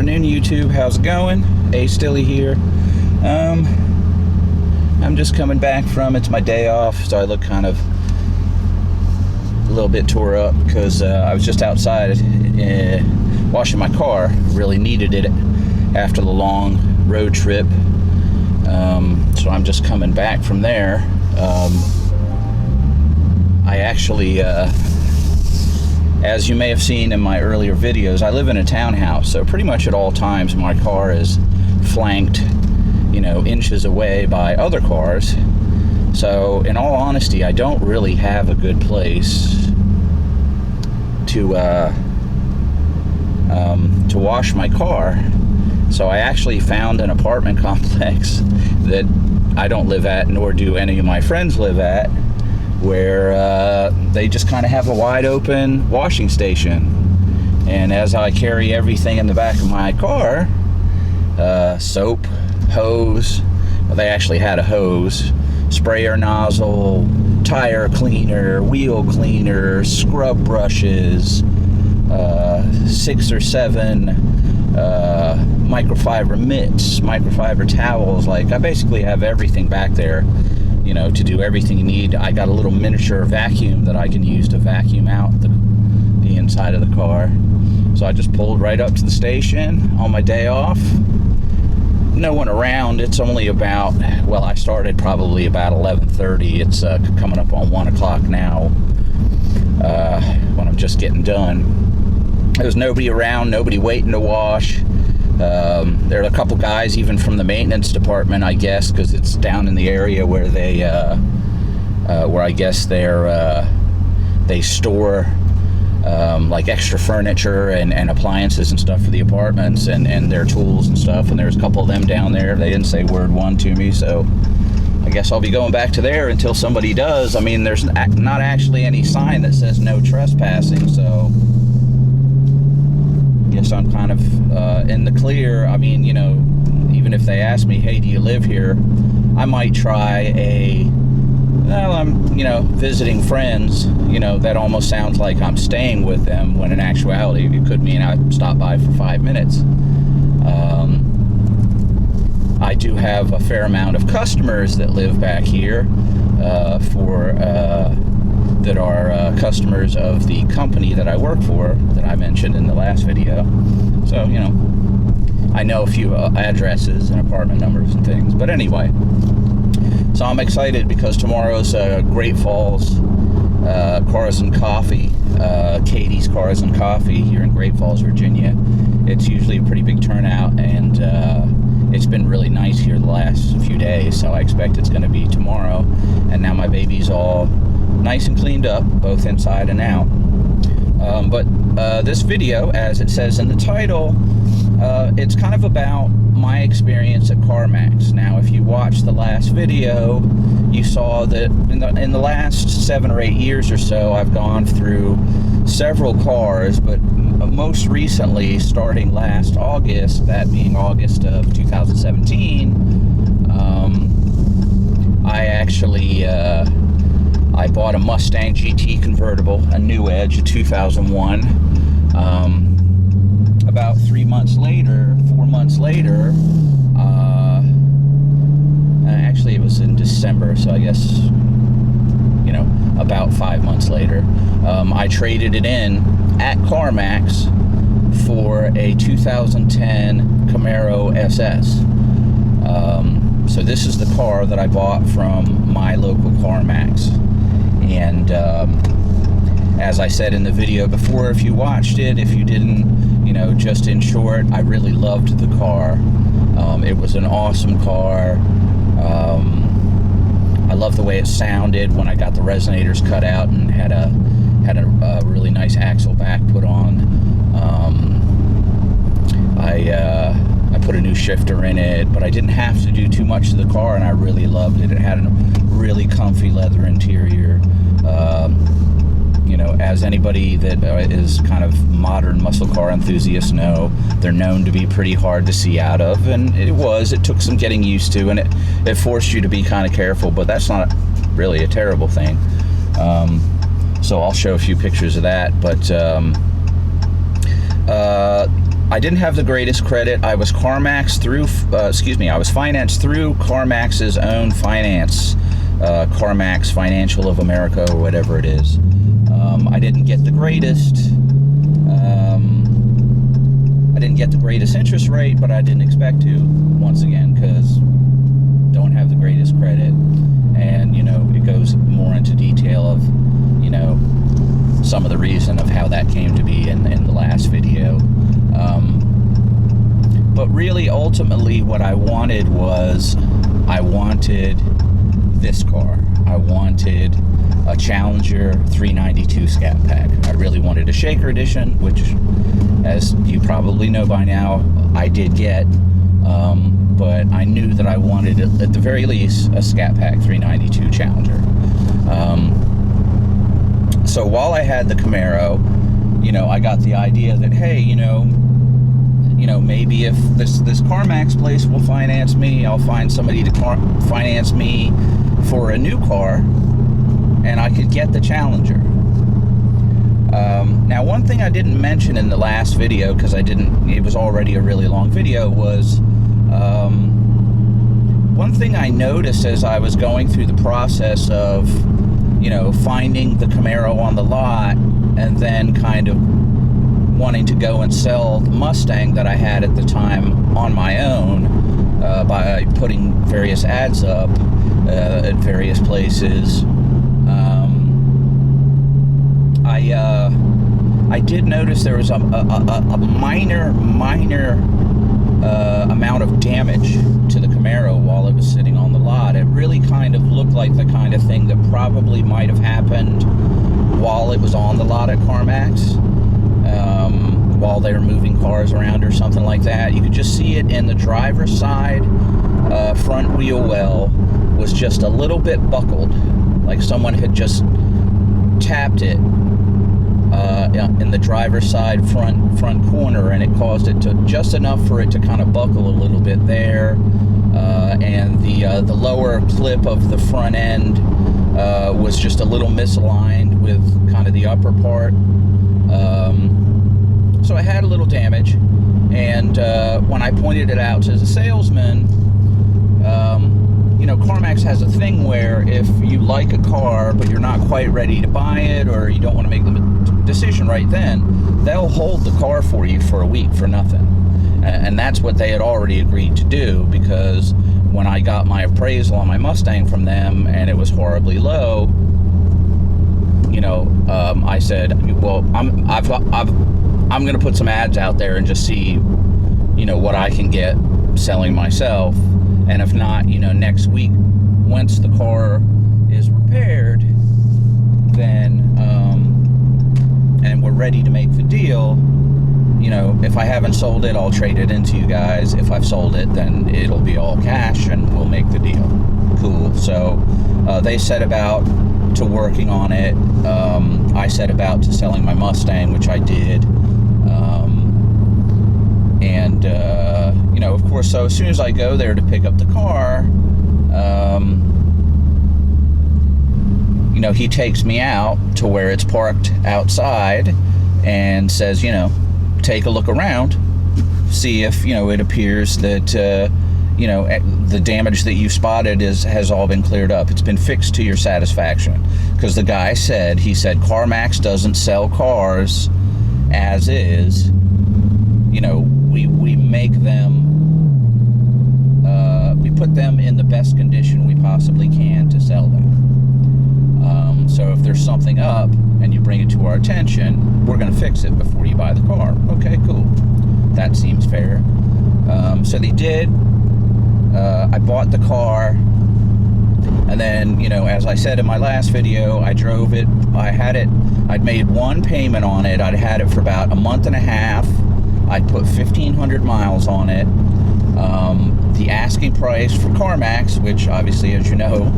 afternoon, YouTube. How's it going? Stilly here. I'm just coming back from, it's my day off, so I look kind of a little bit tore up because I was just outside washing my car. Really needed it after the long road trip. So I'm just coming back from there. I actually, as you may have seen in my earlier videos, I live in a townhouse, so pretty much at all times my car is flanked, inches away by other cars. So in all honesty, I don't really have a good place to wash my car. So I actually found an apartment complex that I don't live at, nor do any of my friends live at, where they just kind of have a wide open washing station. And as I carry everything in the back of my car, soap, hose, well, they actually had a hose, sprayer nozzle, tire cleaner, wheel cleaner, scrub brushes, 6 or 7 microfiber mitts, microfiber towels. Like, I basically have everything back there, to do everything you need. I got a little miniature vacuum that I can use to vacuum out the inside of the car. So I just pulled right up to the station on my day off. No one around. It's only about, well, I started probably about 11:30. It's coming up on 1 o'clock now, when I'm just getting done. There's nobody around, nobody waiting to wash. There are a couple guys even from the maintenance department, I guess, because it's down in the area where they, where I guess they store like extra furniture and appliances and stuff for the apartments and their tools and stuff. And there's a couple of them down there. They didn't say word one to me, so I guess I'll be going back to there until somebody does. I mean, there's not actually any sign that says no trespassing, so guess I'm kind of in the clear. I mean, even if they ask me, hey, do you live here? I might try I'm, visiting friends. That almost sounds like I'm staying with them, when in actuality, it could mean I stop by for 5 minutes. I do have a fair amount of customers that live back here, that are customers of the company that I work for, that I mentioned in the last video. So, I know a few addresses and apartment numbers and things. But anyway, so I'm excited because tomorrow's Great Falls Cars and Coffee, Katie's Cars and Coffee here in Great Falls, Virginia. It's usually a pretty big turnout, and it's been really nice here the last few days, so I expect it's going to be tomorrow. And now my baby's all nice and cleaned up, both inside and out. But this video, as it says in the title, it's kind of about my experience at Carmax. Now, if you watched the last video, you saw that in the last 7 or 8 years or so, I've gone through several cars, but most recently, starting last August, that being August of 2017, I actually I bought a Mustang GT convertible, a New Edge, a 2001. About 4 months later, actually it was in December, so I guess, about 5 months later, I traded it in at Carmax for a 2010 Camaro SS. So this is the car that I bought from my local Carmax. And as I said in the video before, if you watched it, if you didn't, just in short, I really loved the car. It was an awesome car. I love the way it sounded when I got the resonators cut out and had a really nice axle back put on. I put a new shifter in it, but I didn't have to do too much to the car, and I really loved it. It had a really comfy leather interior. As anybody that is kind of modern muscle car enthusiasts know, they're known to be pretty hard to see out of, and it took some getting used to, and it forced you to be kind of careful, but that's not really a terrible thing. So I'll show a few pictures of that, but I didn't have the greatest credit. I was Carmax through, I was financed through Carmax's own finance, Carmax Financial of America, or whatever it is. I didn't get the greatest. I didn't get the greatest interest rate, but I didn't expect to, once again, because don't have the greatest credit. And, you know, it goes more into detail of, you know, some of the reason of how that came to be in the last video. But really, ultimately, what I wanted was, I wanted this car. I wanted a Challenger 392 Scat Pack. I really wanted a Shaker Edition, which, as you probably know by now, I did get. But I knew that I wanted, at the very least, a Scat Pack 392 Challenger. So while I had the Camaro, you know, I got the idea that, hey, you know, maybe if this Carmax place will finance me, I'll find somebody to finance me for a new car, and I could get the Challenger. Now, one thing I didn't mention in the last video, because it was already a really long video, was one thing I noticed as I was going through the process of, you know, finding the Camaro on the lot and then kind of wanting to go and sell the Mustang that I had at the time on my own, by putting various ads up at various places. I did notice there was a minor amount of damage to the Camaro while it was sitting on the lot. It really kind of looked like the kind of thing that probably might have happened while it was on the lot at Carmax, while they were moving cars around or something like that. You could just see it in the driver's side front wheel well was just a little bit buckled, like someone had just tapped it in the driver's side front corner, and it caused it to just enough for it to kind of buckle a little bit there, and the lower clip of the front end was just a little misaligned with kind of the upper part. So I had a little damage, and when I pointed it out to the salesman, you know, Carmax has a thing where if you like a car but you're not quite ready to buy it, or you don't want to make the decision right then, they'll hold the car for you for a week for nothing. And that's what they had already agreed to do, because when I got my appraisal on my Mustang from them and it was horribly low, you know, I said, well, I'm going to put some ads out there and just see, you know, what I can get selling myself. And if not, you know, next week, once the car is repaired, then, and we're ready to make the deal, you know, if I haven't sold it, I'll trade it into you guys. If I've sold it, then it'll be all cash and we'll make the deal. Cool. So they set about to working on it. I set about to selling my Mustang, which I did. You know, of course, so as soon as I go there to pick up the car, you know, he takes me out to where it's parked outside and says, you know, take a look around, see if, you know, it appears that, you know, the damage that you spotted has all been cleared up. It's been fixed to your satisfaction. Because the guy said, he said, Carmax doesn't sell cars as is. You know, we make them, we put them in the best condition we possibly can to sell them. So if there's something up and you bring it to our attention, we're going to fix it before you buy the car. Okay, cool. That seems fair. So they did. I bought the car, and then, you know, as I said in my last video, I drove it. I'd made one payment on it. I'd had it for about a month and a half. I'd put 1,500 miles on it. The asking price for Carmax, which obviously, as you know,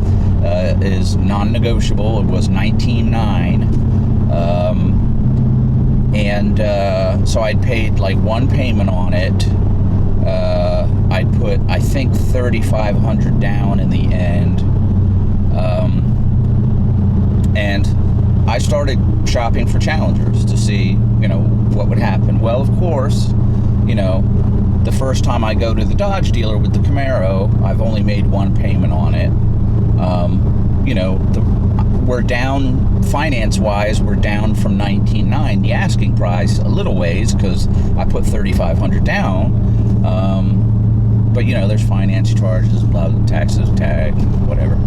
is non-negotiable, it was $19,900. So I'd paid like one payment on it. I'd put, I think, $3,500 down in the end. And I started shopping for Challengers to see, you know, what would happen. Well, of course, you know, the first time I go to the Dodge dealer with the Camaro, I've only made one payment on it. You know, we're down finance-wise. We're down from $19,900, the asking price, a little ways because I put $3,500 down. But you know, there's finance charges, blah, taxes, tag, whatever.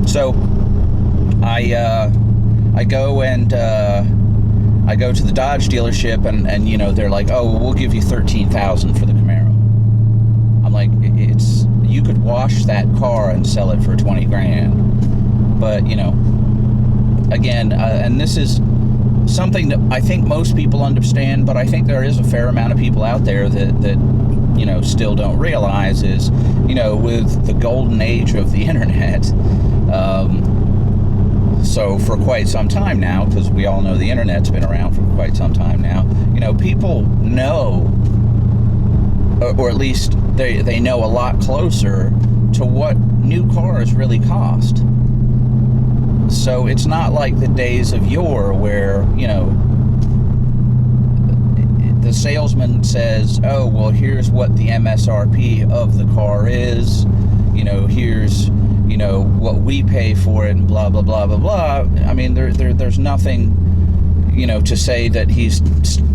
So I go and I go to the Dodge dealership, and you know, they're like, oh, well, we'll give you $13,000 for the Camaro. I'm like, it's, you could wash that car and sell it for 20 grand. But you know, again, and this is something that I think most people understand, but I think there is a fair amount of people out there that you know, still don't realize is, you know, with the golden age of the internet, so for quite some time now, because we all know the internet's been around for quite some time now, you know, people know, or at least they know a lot closer to what new cars really cost. So it's not like the days of yore where, you know, the salesman says, oh, well, here's what the MSRP of the car is, you know, here's, you know, what we pay for it, and blah, blah, blah, blah, blah. I mean, there's nothing, you know, to say that he's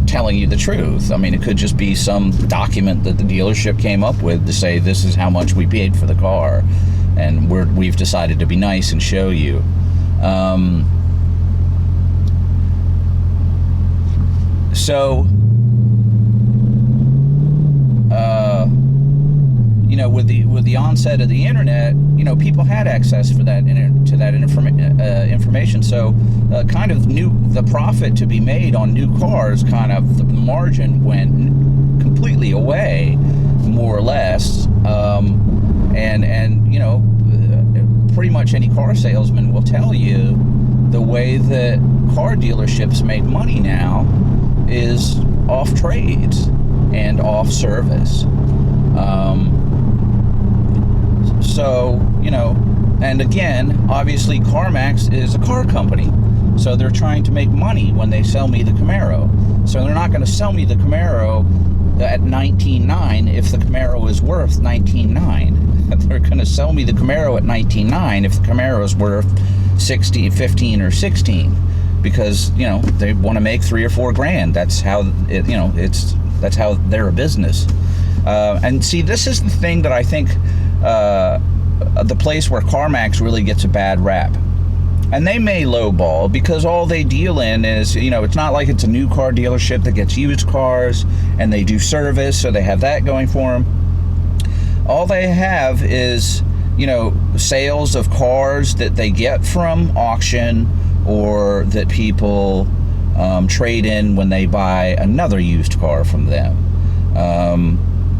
telling you the truth. I mean, it could just be some document that the dealership came up with to say this is how much we paid for the car, and we've decided to be nice and show you. So, you know, with the onset of the internet, you know, people had access to that information. So, kind of the profit to be made on new cars, kind of the margin went completely away, more or less. And you know, pretty much any car salesman will tell you the way that car dealerships make money now is off trades and off service. So, you know, and again, obviously Carmax is a car company, so they're trying to make money when they sell me the Camaro. So they're not going to sell me the Camaro at $19,900 if the Camaro is worth $19,900. They're going to sell me the Camaro at $19,900 if the Camaro is worth $15 or $16, because, you know, they want to make $3 or $4 grand. That's how it, you know, that's how they're a business. And see, this is the thing that I think the place where Carmax really gets a bad rap. And they may lowball because all they deal in is, you know, it's not like it's a new car dealership that gets used cars and they do service, so they have that going for them. All they have is, you know, sales of cars that they get from auction or that people trade in when they buy another used car from them.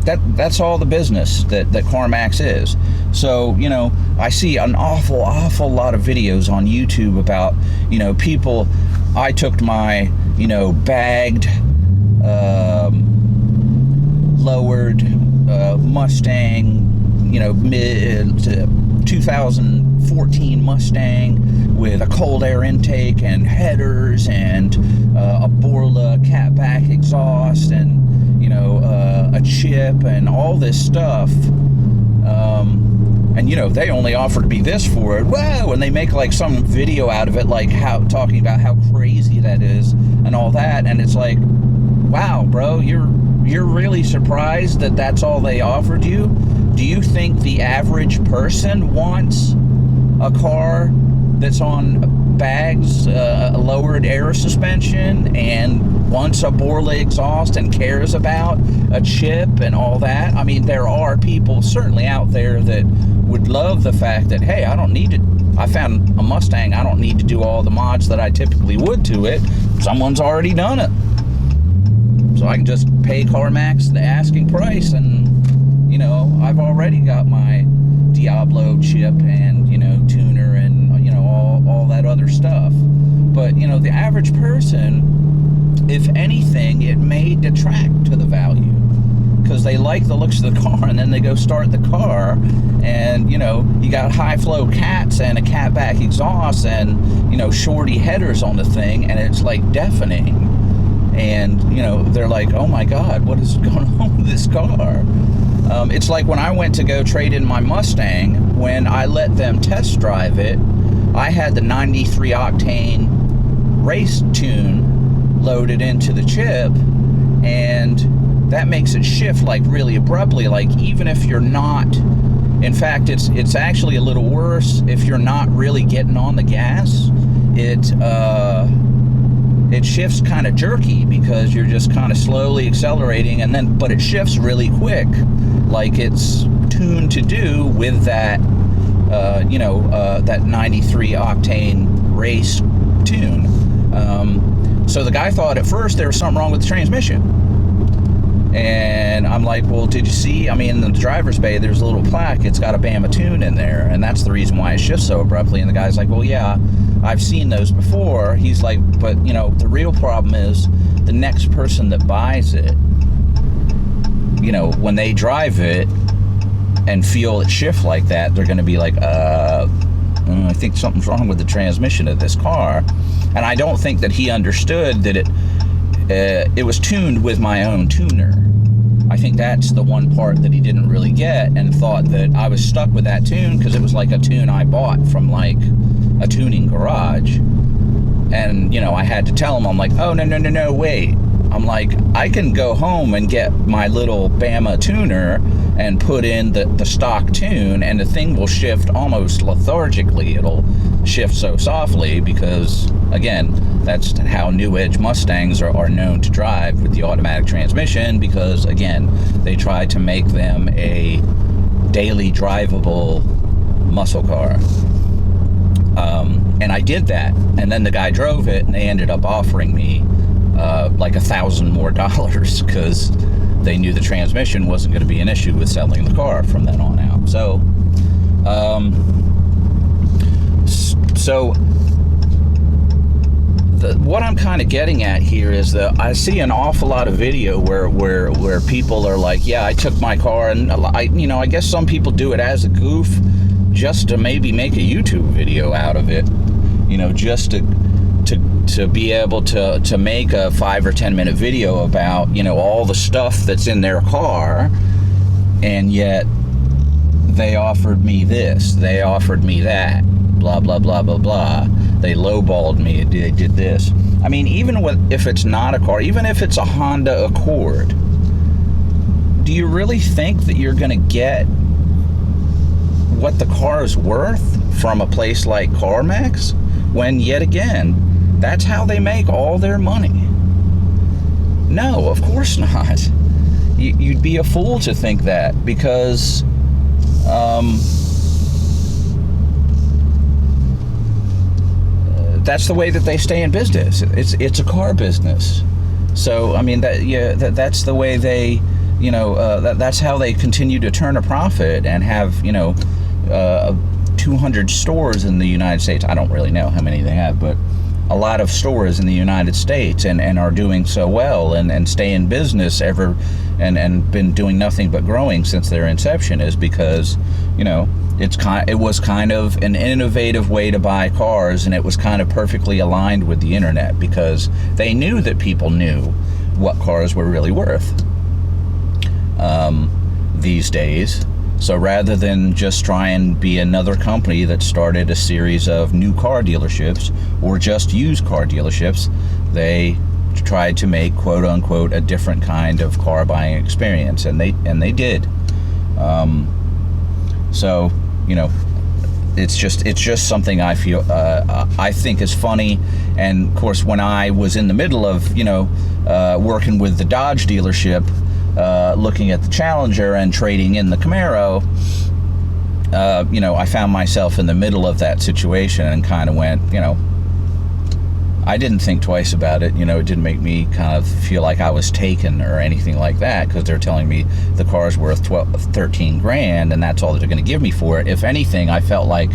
That's all the business that CarMax is. So, you know, I see an awful lot of videos on YouTube about, you know, people. I took my, you know, bagged, lowered Mustang, you know, mid 2014 Mustang with a cold air intake and headers and a Borla catback exhaust and, you know, a chip and all this stuff. And, you know, they only offered me this for it. Whoa! And they make like some video out of it, like talking about how crazy that is and all that. And it's like, wow, bro, you're really surprised that that's all they offered you? Do you think the average person wants a car that's on bags, lowered air suspension, and wants a Borla exhaust and cares about a chip and all that? I mean, there are people certainly out there that would love the fact that, hey, I found a Mustang, I don't need to do all the mods that I typically would to it. Someone's already done it. So I can just pay CarMax the asking price, and, you know, I've already got my Diablo chip and, you know, tuner and, you know, all that other stuff. But, you know, the average person, if anything, it may detract to the value, because they like the looks of the car, and then they go start the car, and, you know, you got high flow cats and a catback exhaust and, you know, shorty headers on the thing, and it's like deafening. And, you know, they're like, oh my God, what is going on with this car? It's like when I went to go trade in my Mustang, when I let them test drive it, I had the 93 octane race tune loaded into the chip, and that makes it shift like really abruptly. Like, even if you're not, in fact, it's actually a little worse if you're not really getting on the gas. It shifts kind of jerky because you're just kind of slowly accelerating, and then but it shifts really quick, like it's tuned to do with that that 93 octane race tune. So the guy thought at first there was something wrong with the transmission, and I'm like, well, did you see? I mean, in the driver's bay there's a little plaque, it's got a Bama tune in there, and that's the reason why it shifts so abruptly. And the guy's like, well, yeah, I've seen those before. He's like, but you know, the real problem is the next person that buys it, you know, when they drive it and feel it shift like that, they're going to be like, I think something's wrong with the transmission of this car. And I don't think that he understood that it was tuned with my own tuner. I think that's the one part that he didn't really get, and thought that I was stuck with that tune because it was like a tune I bought from like a tuning garage. And, you know, I had to tell him, I'm like, oh, no, wait. I'm like, I can go home and get my little Bama tuner and put in the stock tune, and the thing will shift almost lethargically. It'll shift so softly because, again, that's how New Edge Mustangs are known to drive with the automatic transmission, because, again, they try to make them a daily drivable muscle car. And I did that, and then the guy drove it, and they ended up offering me like $1,000 more because they knew the transmission wasn't going to be an issue with selling the car from then on out. So what I'm kind of getting at here is that I see an awful lot of video where people are like, yeah, I took my car, and I guess some people do it as a goof, just to maybe make a YouTube video out of it, you know, just to be able to make a 5 or 10 minute video about, you know, all the stuff that's in their car, and yet they offered me this, they offered me that, blah blah blah blah blah, they lowballed me, they did this. I mean, even if it's not a car, even if it's a Honda Accord, do you really think that you're gonna get what the car is worth from a place like Carmax, when, yet again, that's how they make all their money? No, of course not. You'd be a fool to think that, because that's the way that they stay in business. It's a car business. So I mean, that's the way they, you know, that's how they continue to turn a profit and have, you know, 200 stores in the United States. I don't really know how many they have, but a lot of stores in the United States, and are doing so well and stay in business and been doing nothing but growing since their inception, is because, you know, it was kind of an innovative way to buy cars, and it was kind of perfectly aligned with the internet, because they knew that people knew what cars were really worth these days. So rather than just try and be another company that started a series of new car dealerships or just used car dealerships, they tried to make, quote unquote, a different kind of car buying experience, and they did. So, you know, it's just something I feel I think is funny. And of course, when I was in the middle of, you know, working with the Dodge dealership, looking at the Challenger and trading in the Camaro, you know, I found myself in the middle of that situation and kind of went, you know, I didn't think twice about it. You know, it didn't make me kind of feel like I was taken or anything like that, because they're telling me the car's worth 13 grand and that's all they're going to give me for it. If anything, I felt like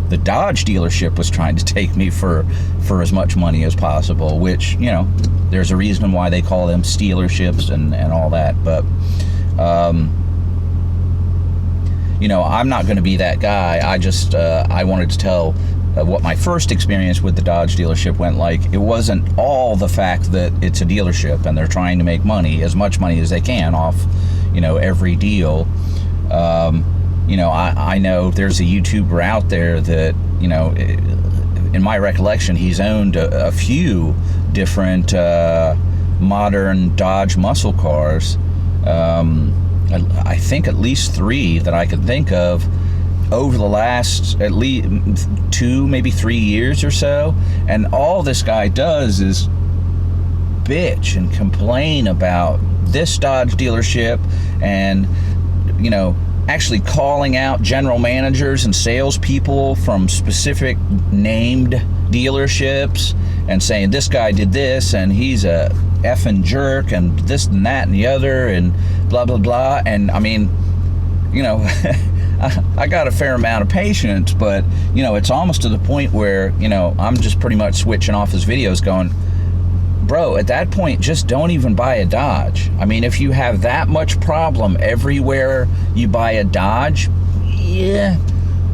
the Dodge dealership was trying to take me for as much money as possible, which, you know, there's a reason why they call them stealerships and all that. But you know, I'm not going to be that guy. I just I wanted to tell what my first experience with the Dodge dealership went like. It wasn't all the fact that it's a dealership and they're trying to make money, as much money as they can off, every deal. I know there's a YouTuber out there that, in my recollection, he's owned a few different modern Dodge muscle cars. I think at least 3 that I could think of over the last at least 2, maybe 3 years or so. And all this guy does is bitch and complain about this Dodge dealership, and actually calling out general managers and salespeople from specific named dealerships and saying this guy did this and he's a effing jerk and this and that and the other and blah blah blah. And I mean, I got a fair amount of patience, but it's almost to the point where I'm just pretty much switching off his videos going, bro, at that point, just don't even buy a Dodge. I mean, if you have that much problem everywhere you buy a Dodge, yeah.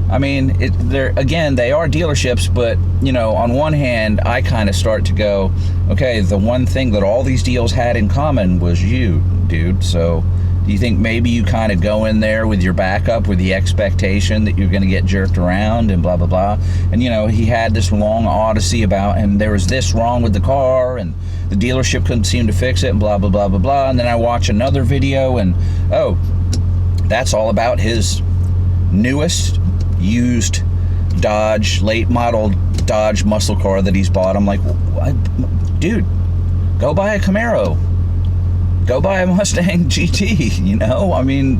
I mean, they are dealerships, but, on one hand, I kind of start to go, okay, the one thing that all these deals had in common was you, dude. So do you think maybe you kind of go in there with your backup with the expectation that you're going to get jerked around and blah, blah, blah? And, he had this long odyssey about, and there was this wrong with the car, and the dealership couldn't seem to fix it, and blah, blah, blah, blah, blah. And then I watch another video, and, oh, that's all about his newest used Dodge, late model Dodge muscle car that he's bought. I'm like, what? Dude, go buy a Camaro. Go buy a Mustang GT, I mean,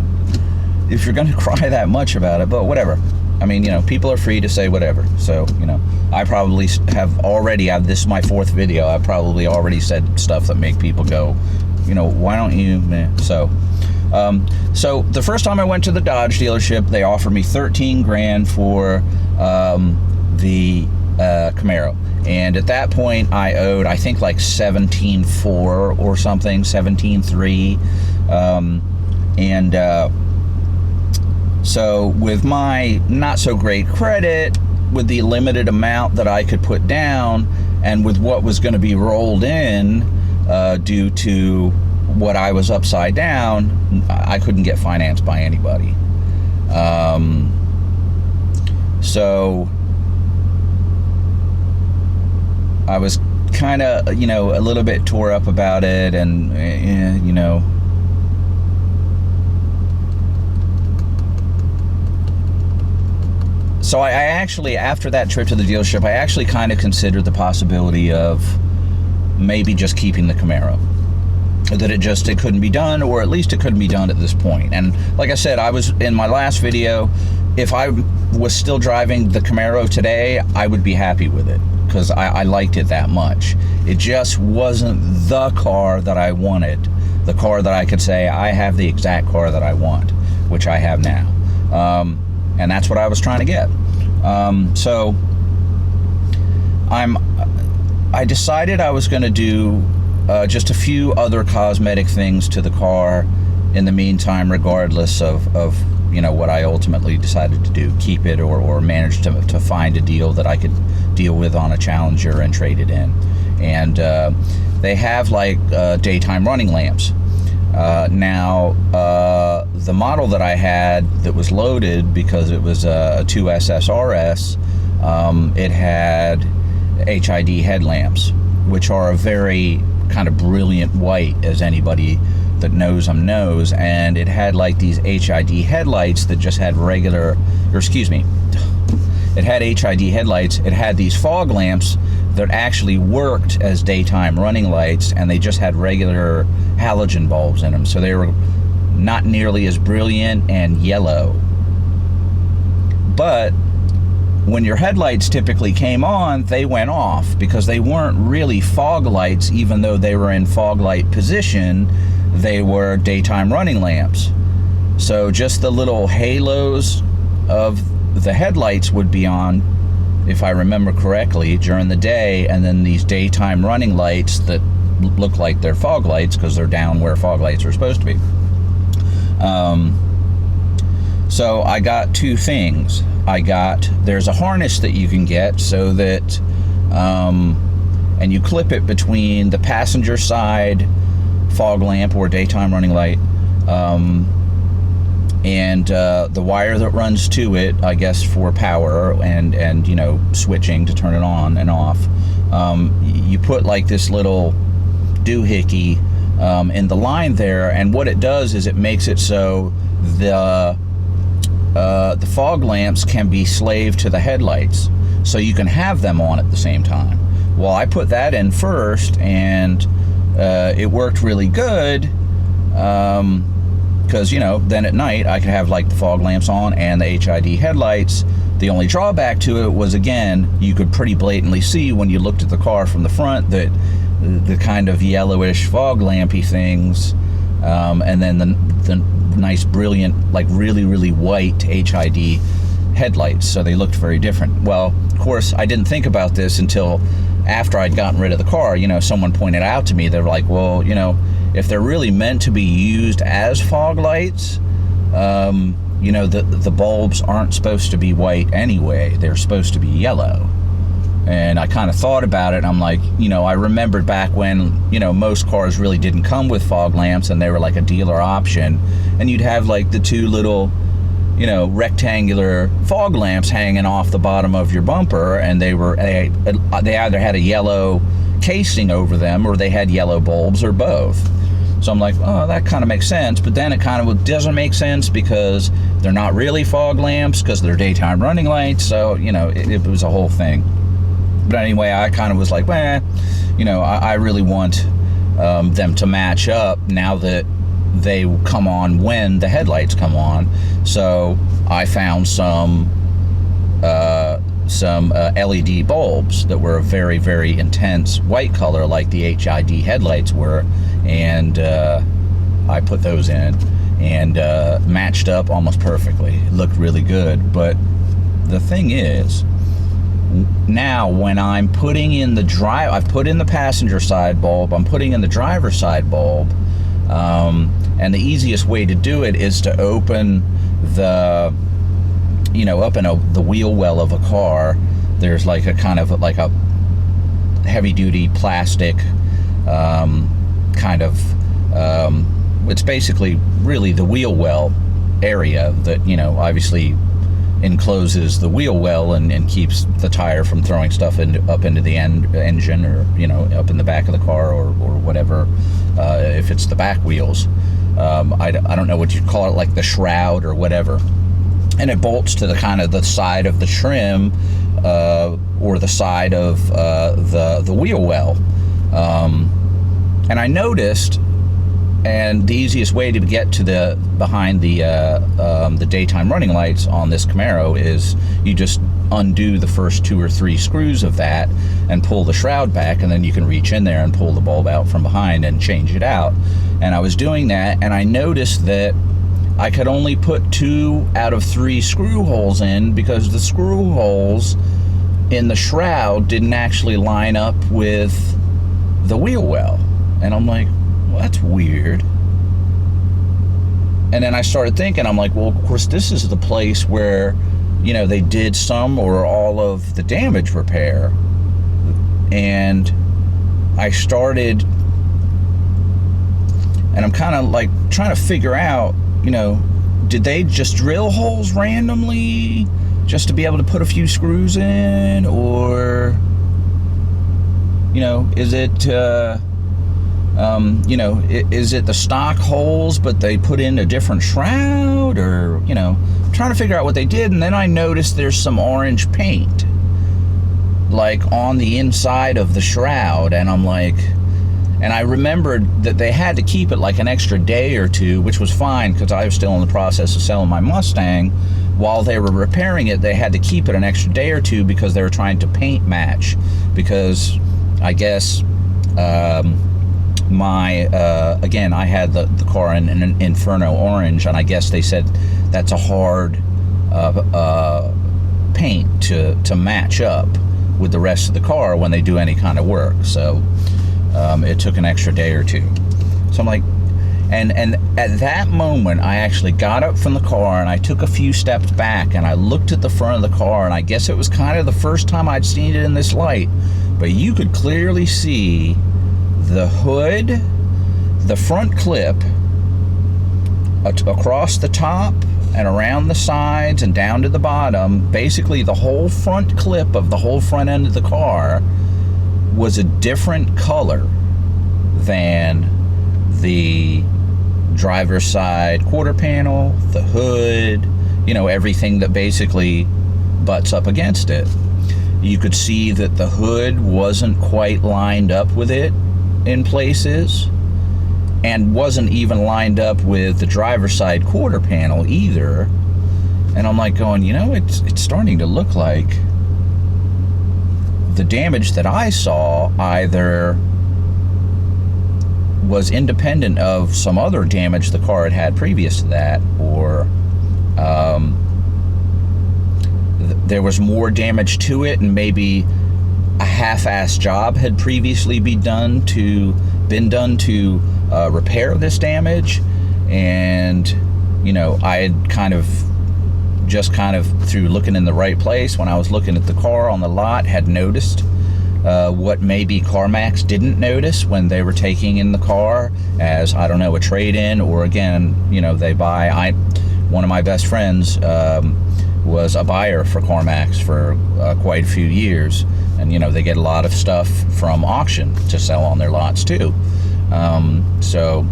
if you're going to cry that much about it, but whatever. I mean, people are free to say whatever. So, I probably this is my 4th video, I've probably already said stuff that make people go, why don't you, so the first time I went to the Dodge dealership, they offered me $13,000 for the Camaro. And at that point, I owed, I think, like $17,400 or something, $17,300. So with my not so great credit, with the limited amount that I could put down, and with what was going to be rolled in due to what I was upside down, I couldn't get financed by anybody. So I was kind of, a little bit tore up about it, and, So I actually, after that trip to the dealership, I actually kind of considered the possibility of maybe just keeping the Camaro. That it couldn't be done, or at least it couldn't be done at this point. And like I said, I was in my last video, if I was still driving the Camaro today, I would be happy with it, because I liked it that much. It just wasn't the car that I wanted, the car that I could say, I have the exact car that I want, which I have now. And that's what I was trying to get. So I decided I was going to do just a few other cosmetic things to the car in the meantime, regardless of what I ultimately decided to do, keep it or manage to find a deal that I could deal with on a Challenger and trade it in. And they have like daytime running lamps. Now, the model that I had that was loaded, because it was a 2SS RS, it had HID headlamps, which are a very kind of brilliant white, as anybody that knows them knows, and it had like these HID headlights that just had it had HID headlights. It had these fog lamps that actually worked as daytime running lights, and they just had regular halogen bulbs in them, so they were not nearly as brilliant and yellow. But when your headlights typically came on, they went off, because they weren't really fog lights. Even though they were in fog light position, they were daytime running lamps. So just the little halos of the headlights would be on, if I remember correctly, during the day, and then these daytime running lights that look like they're fog lights because they're down where fog lights are supposed to be. So I got two things. There's a harness that you can get so that, and you clip it between the passenger side fog lamp or daytime running light, and the wire that runs to it, I guess, for power and you know, switching to turn it on and off. You put like this little doohickey in the line there, and what it does is it makes it so the fog lamps can be slave to the headlights, so you can have them on at the same time. Well, I put that in first, and it worked really good, because, you know, then at night I could have like the fog lamps on and the HID headlights. The only drawback to it was, again, you could pretty blatantly see when you looked at the car from the front that the kind of yellowish fog lampy things, and then the nice brilliant, like really, really white HID headlights, so they looked very different. Well, of course, I didn't think about this until after I'd gotten rid of the car. You know, someone pointed out to me, they're like, well, you know, if they're really meant to be used as fog lights, you know, the bulbs aren't supposed to be white anyway. They're supposed to be yellow. And I kind of thought about it, and I'm like, you know, I remembered back when, you know, most cars really didn't come with fog lamps, and they were like a dealer option, and you'd have like the two little, you know, rectangular fog lamps hanging off the bottom of your bumper, and they either had a yellow casing over them, or they had yellow bulbs, or both. So I'm like, oh, that kind of makes sense. But then it kind of doesn't make sense, because they're not really fog lamps, because they're daytime running lights. So, you know, it was a whole thing. But anyway, I kind of was like, well, you know, I really want them to match up now that they come on when the headlights come on. So I found some LED bulbs that were a very, very intense white color, like the HID headlights were, and I put those in, and matched up almost perfectly. It looked really good. But the thing is, now when I'm putting in I've put in the passenger side bulb, I'm putting in the driver side bulb, and the easiest way to do it is to open the, you know, the wheel well of a car. There's like a kind of like a heavy duty plastic kind of, it's basically really the wheel well area that, you know, obviously encloses the wheel well and keeps the tire from throwing stuff up into the engine, or, you know, up in the back of the car, or whatever, if it's the back wheels. I don't know what you'd call it, like the shroud or whatever. And it bolts to the kind of the side of the trim, or the side of the wheel well. And I noticed, and the easiest way to get to behind the daytime running lights on this Camaro is you just undo the first 2 or 3 screws of that and pull the shroud back, and then you can reach in there and pull the bulb out from behind and change it out. And I was doing that, and I noticed that I could only put 2 out of 3 screw holes in, because the screw holes in the shroud didn't actually line up with the wheel well. And I'm like, well, that's weird. And then I started thinking, I'm like, well, of course, this is the place where, you know, they did some or all of the damage repair. And I started, and I'm kind of like trying to figure out, you know, did they just drill holes randomly just to be able to put a few screws in? Or, you know, is it, you know, is it the stock holes, but they put in a different shroud? Or, you know, I'm trying to figure out what they did. And then I noticed there's some orange paint, like on the inside of the shroud. And I'm like, and I remembered that they had to keep it like an extra day or 2, which was fine, because I was still in the process of selling my Mustang. While they were repairing it, they had to keep it an extra day or 2 because they were trying to paint match. Because I guess, again, I had the car in an Inferno orange, and I guess they said that's a hard paint to match up with the rest of the car when they do any kind of work. So it took an extra day or 2. So I'm like, And at that moment, I actually got up from the car and I took a few steps back and I looked at the front of the car, and I guess it was kind of the first time I'd seen it in this light, but you could clearly see the hood, the front clip, across the top and around the sides and down to the bottom. Basically, the whole front clip of the whole front end of the car was a different color than the driver's side quarter panel, the hood, you know, everything that basically butts up against it. You could see that the hood wasn't quite lined up with it in places, and wasn't even lined up with the driver's side quarter panel either. And I'm like going, you know, it's starting to look like the damage that I saw either was independent of some other damage the car had previous to that, or there was more damage to it, and maybe a half-assed job had previously been done to repair this damage. And you know, I had kind of through looking in the right place when I was looking at the car on the lot, had noticed what maybe Carmax didn't notice when they were taking in the car as, I don't know, a trade-in, or again, you know, they buy. One of my best friends was a buyer for Carmax for quite a few years, and you know, they get a lot of stuff from auction to sell on their lots too. So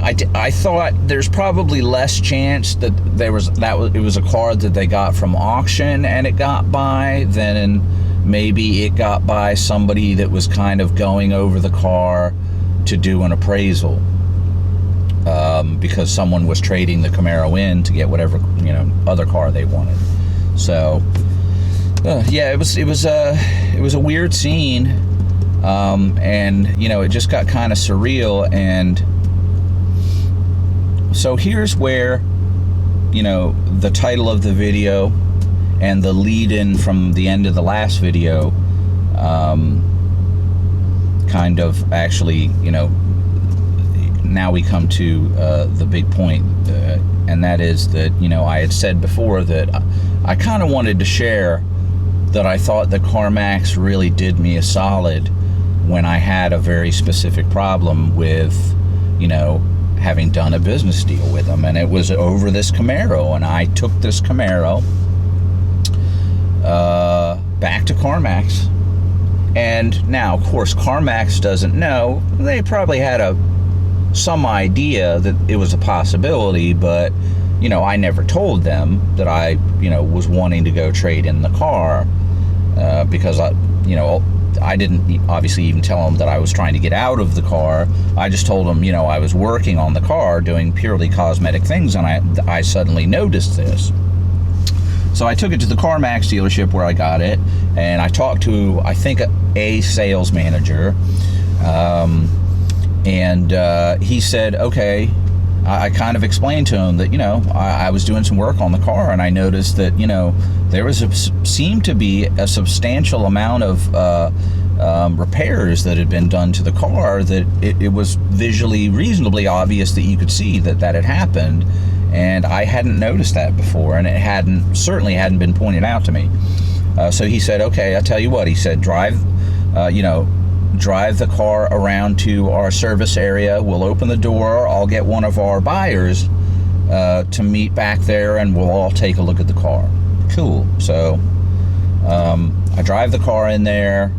I thought there's probably less chance that it was a car that they got from auction and it got by than maybe it got by somebody that was kind of going over the car to do an appraisal, because someone was trading the Camaro in to get whatever, you know, other car they wanted. So yeah, it was a weird scene, and you know, it just got kind of surreal. And so here's where, you know, the title of the video and the lead-in from the end of the last video kind of actually, you know, now we come to the big point, and that is that, you know, I had said before that I kind of wanted to share that I thought that Carmax really did me a solid when I had a very specific problem with, you know, having done a business deal with them, and it was over this Camaro. And I took this Camaro back to Carmax, and now, of course, Carmax doesn't know. They probably had some idea that it was a possibility, but you know, I never told them that I, you know, was wanting to go trade in the car, because I didn't obviously even tell them that I was trying to get out of the car. I just told them, you know, I was working on the car doing purely cosmetic things, and I suddenly noticed this. So I took it to the Carmax dealership where I got it, and I talked to, I think, a sales manager, and he said, okay. I kind of explained to him that, you know, I was doing some work on the car, and I noticed that, you know, there seemed to be a substantial amount of repairs that had been done to the car, that it was visually reasonably obvious that you could see that had happened, and I hadn't noticed that before, and it certainly hadn't been pointed out to me. So he said, okay, I'll tell you what, he said, drive the car around to our service area. We'll open the door. I'll get one of our buyers to meet back there, and we'll all take a look at the car. Cool. So I drive the car in there,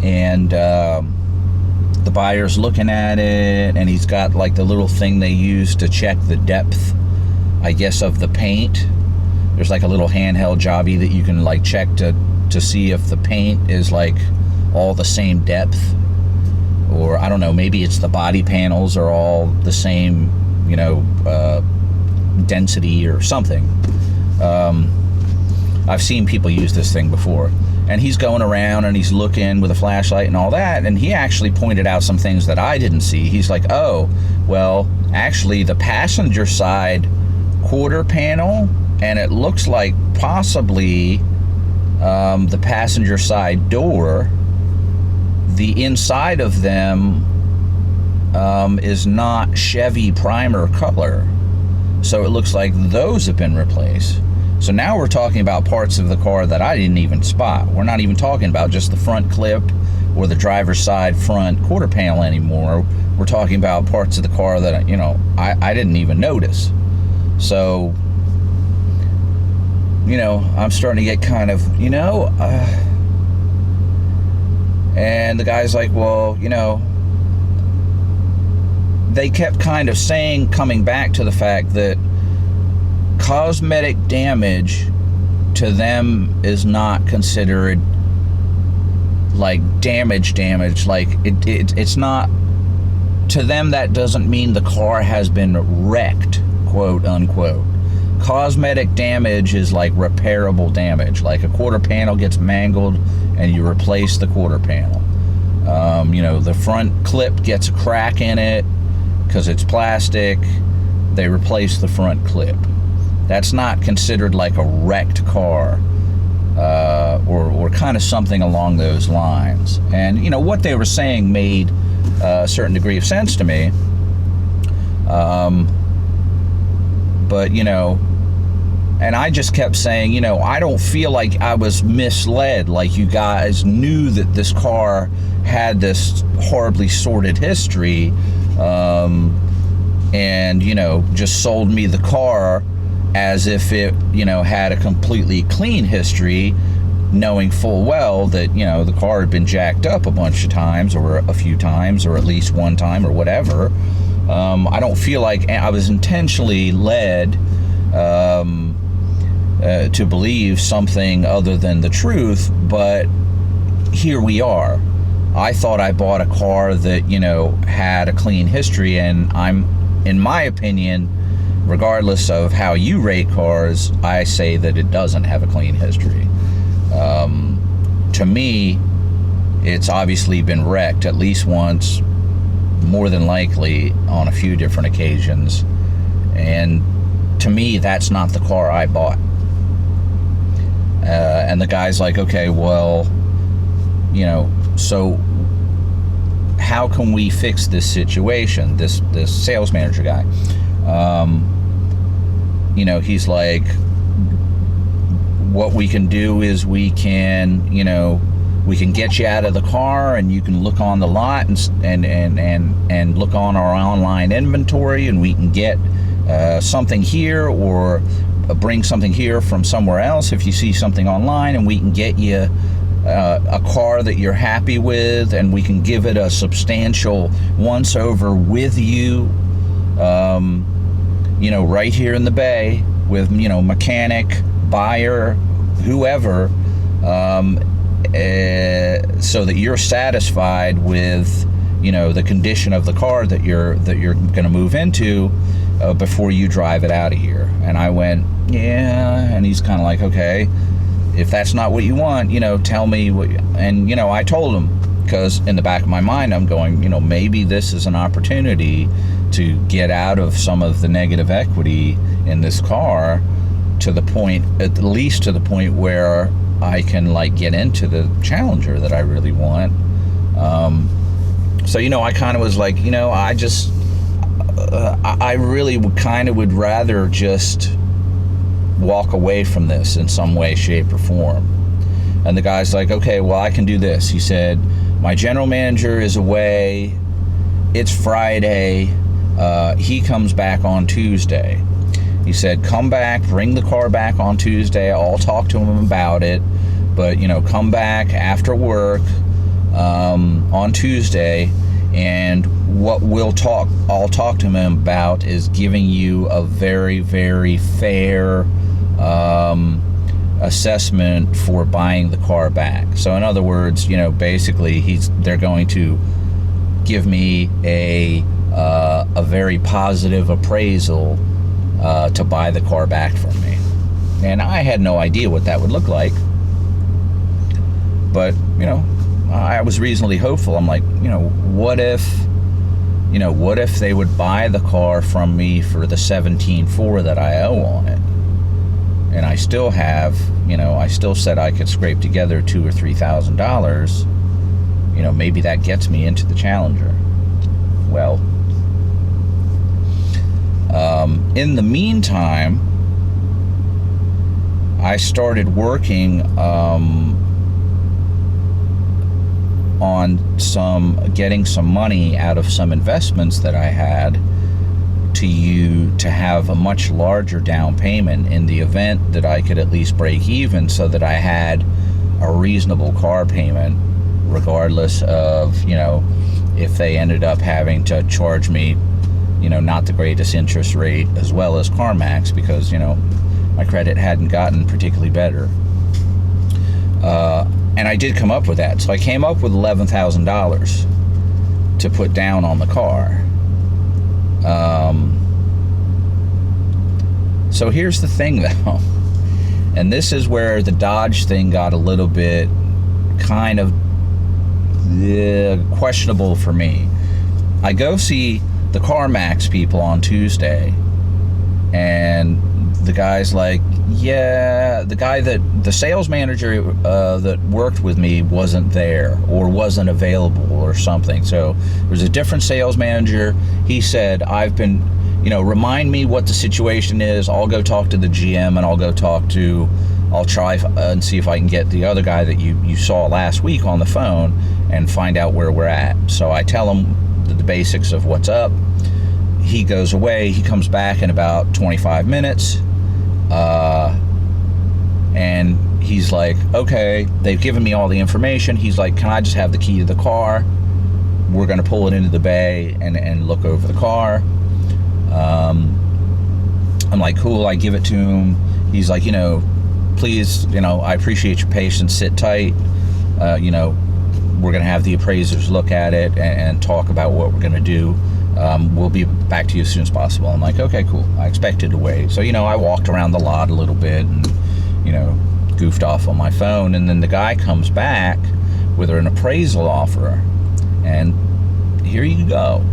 and the buyer's looking at it, and he's got like the little thing they use to check the depth, I guess, of the paint. There's like a little handheld jobby that you can like check to see if the paint is like all the same depth, or I don't know, maybe it's the body panels are all the same, you know, density or something. I've seen people use this thing before, and he's going around and he's looking with a flashlight and all that, and he actually pointed out some things that I didn't see. He's like, oh, well, actually the passenger side quarter panel, and it looks like possibly the passenger side door, the inside of them is not Chevy primer color. So it looks like those have been replaced. So now we're talking about parts of the car that I didn't even spot. We're not even talking about just the front clip or the driver's side front quarter panel anymore. We're talking about parts of the car that, I didn't even notice. So, I'm starting to get kind of, and the guy's like, well, they kept kind of coming back to the fact that cosmetic damage to them is not considered like damage. Like it's not, to them that doesn't mean the car has been wrecked, quote unquote. Cosmetic damage is like repairable damage, like a quarter panel gets mangled and you replace the quarter panel. The front clip gets a crack in it because it's plastic, they replace the front clip. That's not considered like a wrecked car, or kind of something along those lines. And what they were saying made a certain degree of sense to me. But and I just kept saying, I don't feel like I was misled, like you guys knew that this car had this horribly sordid history, and just sold me the car as if it had a completely clean history, knowing full well that the car had been jacked up a bunch of times, or a few times, or at least one time, or whatever. I don't feel like I was intentionally led to believe something other than the truth, but here we are. I thought I bought a car that had a clean history, and in my opinion, regardless of how you rate cars, I say that it doesn't have a clean history. To me, it's obviously been wrecked at least once, more than likely on a few different occasions, and to me, that's not the car I bought. And the guy's like, okay, well, so how can we fix this situation? This sales manager guy, he's like, what we can do is we can get you out of the car, and you can look on the lot and look on our online inventory, and we can get something here, or bring something here from somewhere else if you see something online, and we can get you a car that you're happy with, and we can give it a substantial once over with you, right here in the Bay with mechanic, buyer, whoever, so that you're satisfied with the condition of the car that you're going to move into before you drive it out of here. And I went, yeah. And he's kind of like, okay, if that's not what you want, tell me what. And I told him, because in the back of my mind I'm going, maybe this is an opportunity to get out of some of the negative equity in this car, to the point, at least to the point where I can get into the Challenger that I really want. So I kind of was like, I really would rather just walk away from this in some way, shape, or form. And the guy's like, okay, well, I can do this. He said, my general manager is away. It's Friday. He comes back on Tuesday. He said, come back, bring the car back on Tuesday. I'll talk to him about it. But, come back after work on Tuesday, and what I'll talk to him about is giving you a very, very fair assessment for buying the car back. So in other words, basically they're going to give me a very positive appraisal to buy the car back from me. And I had no idea what that would look like. But, I was reasonably hopeful. I'm like, what if they would buy the car from me for the $17,400 that I owe on it? And I still have, I still said I could scrape together $2,000 or $3,000. Maybe that gets me into the Challenger. well. In the meantime, I started working on getting some money out of some investments that I had to have a much larger down payment in the event that I could at least break even, so that I had a reasonable car payment, regardless of, if they ended up having to charge me, not the greatest interest rate, as well as Carmax, because, my credit hadn't gotten particularly better. And I did come up with that. So I came up with $11,000 to put down on the car. So here's the thing, though. And this is where the Dodge thing got a little bit kind of questionable for me. I go see the Carmax people on Tuesday, and the guy's like, yeah, the sales manager that worked with me wasn't there, or wasn't available, or something. So there was a different sales manager. He said, remind me what the situation is. I'll go talk to the GM, and I'll try and see if I can get the other guy that you saw last week on the phone and find out where we're at. So I tell him the basics of what's up. He goes away. He comes back in about 25 minutes. And he's like, okay, they've given me all the information. He's like, can I just have the key to the car? We're going to pull it into the bay and look over the car. I'm like, cool. I give it to him. He's like, please, I appreciate your patience. Sit tight. We're going to have the appraisers look at it and talk about what we're going to do. We'll be back to you as soon as possible. I'm like, okay, cool. I expected to wait. So, I walked around the lot a little bit and, goofed off on my phone. And then the guy comes back with an appraisal offer. And here you go.